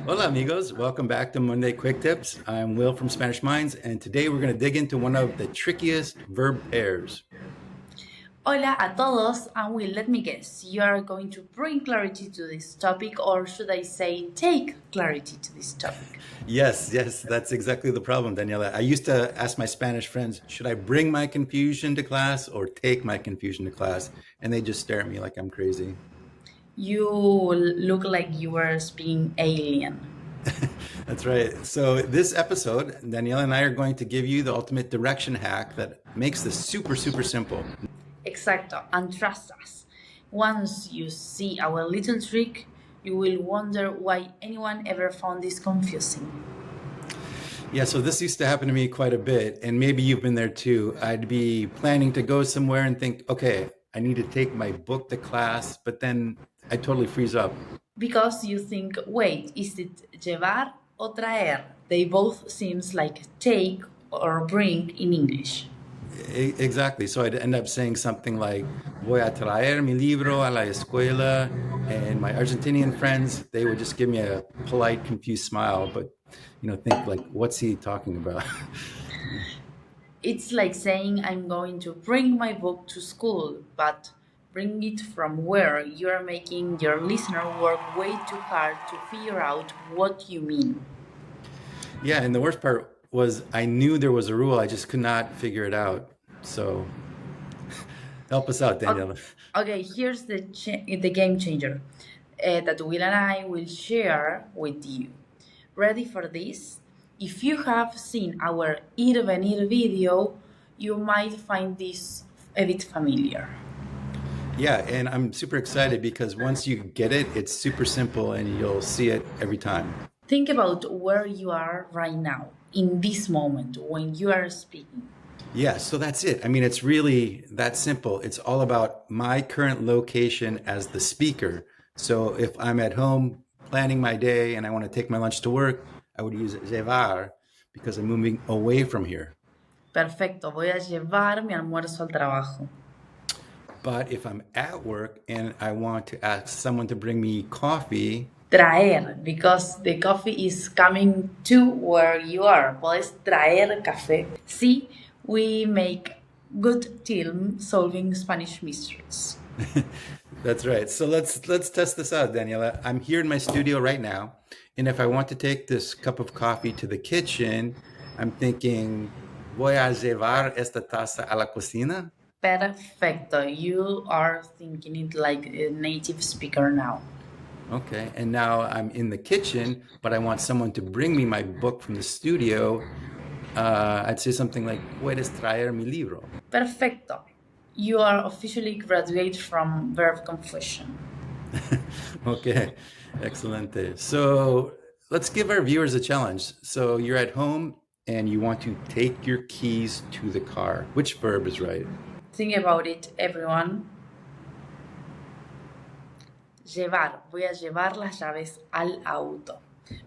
Hola, amigos. Welcome back to Monday Quick Tips. I'm Will from Spanish Minds, and today we're going to dig into one of the trickiest verb pairs. Hola a todos, and Will, let me guess, you are going to bring clarity to this topic, or should I say, take clarity to this topic? Yes, that's exactly the problem, Daniela. I used to ask my Spanish friends, should I bring my confusion to class or take my confusion to class? And they just stare at me like I'm crazy. You look like you were speaking alien. That's right. So, this episode, Daniela and I are going to give you the ultimate direction hack that makes this super simple. Exacto, and trust us. Once you see our little trick, you will wonder why anyone ever found this confusing. Yeah, so this used to happen to me quite a bit, and maybe you've been there too. I'd be planning to go somewhere and think, okay, I need to take my book to class, but then I totally freeze up. Because you think, wait, is it llevar or traer? They both seems like take or bring in English. Exactly. So I'd end up saying something like, voy a traer mi libro a la escuela, and my Argentinian friends, they would just give me a polite, confused smile, but think like, what's he talking about? It's like saying I'm going to bring my book to school, but bring it from where you're making your listener work way too hard to figure out what you mean. Yeah, and the worst part was I knew there was a rule, I just could not figure it out. So help us out, O- Daniela. Okay, here's the game changer that Will and I will share with you. Ready for this? If you have seen our Ir Venir video, you might find this a bit familiar. Yeah, and I'm super excited because once you get it, it's super simple and you'll see it every time. Think about where you are right now, in this moment, when you are speaking. Yeah, so that's it. I mean, it's really that simple. It's all about my current location as the speaker. So if I'm at home planning my day and I want to take my lunch to work, I would use llevar because I'm moving away from here. Perfecto, voy a llevar mi almuerzo al trabajo. But if I'm at work and I want to ask someone to bring me coffee, Traer, because the coffee is coming to where you are. Puedes traer café. See, we make good team solving Spanish mysteries. that's right. So let's test this out, Daniela. I'm here in my studio right now, and if I want to take this cup of coffee to the kitchen, I'm thinking, voy a llevar esta taza a la cocina. Perfecto, you are thinking it like a native speaker now. Okay, and now I'm in the kitchen, but I want someone to bring me my book from the studio. I'd say something like, ¿Puedes traer mi libro? Perfecto. You are officially graduate from verb confusion. Okay, excelente. So let's give our viewers a challenge. So you're at home and you want to take your keys to the car. Which verb is right? Think about it, everyone. Llevar. Voy a llevar las llaves al auto.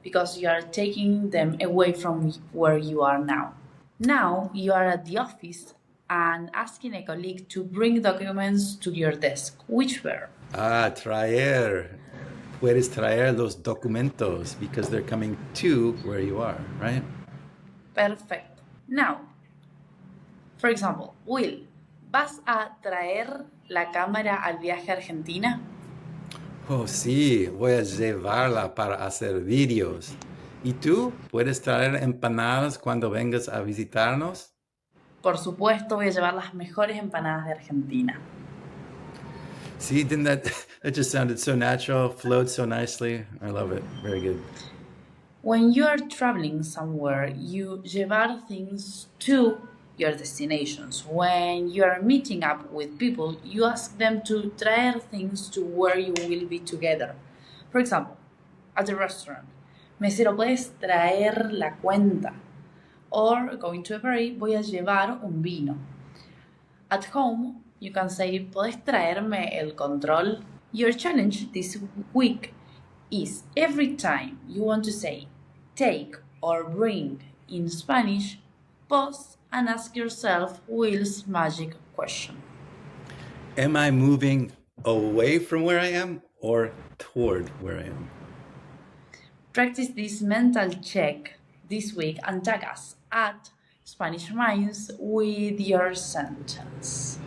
Because you are taking them away from where you are now. Now you are at the office and asking a colleague to bring documents to your desk. Which verb? Traer. Puedes traer los documentos because they're coming to where you are, right? Perfecto. Now, for example, Will, ¿vas a traer la cámara al viaje a Argentina? Oh, sí, voy a llevarla para hacer vídeos. ¿Y tú puedes traer empanadas cuando vengas a visitarnos? Por supuesto, voy a llevar las mejores empanadas de Argentina. See, didn't that that just sounded so natural, flowed so nicely. I love it. Very good. When you are traveling somewhere, you llevar things to your destinations. When you are meeting up with people, you ask them to traer things to where you will be together. For example, at a restaurant, mesero, ¿puedes traer la cuenta? Or going to a party, voy a llevar un vino. At home, you can say, ¿puedes traerme el control? Your challenge this week is every time you want to say take or bring in Spanish, pause and ask yourself Will's magic question. Am I moving away from where I am or toward where I am? Practice this mental check this week and tag us at Spanish Minds with your sentence.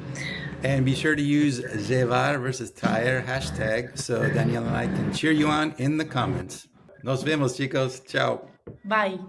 And be sure to use Llevar versus TRAER hashtag so Danielle and I can cheer you on in the comments. Nos vemos, chicos. Ciao. Bye.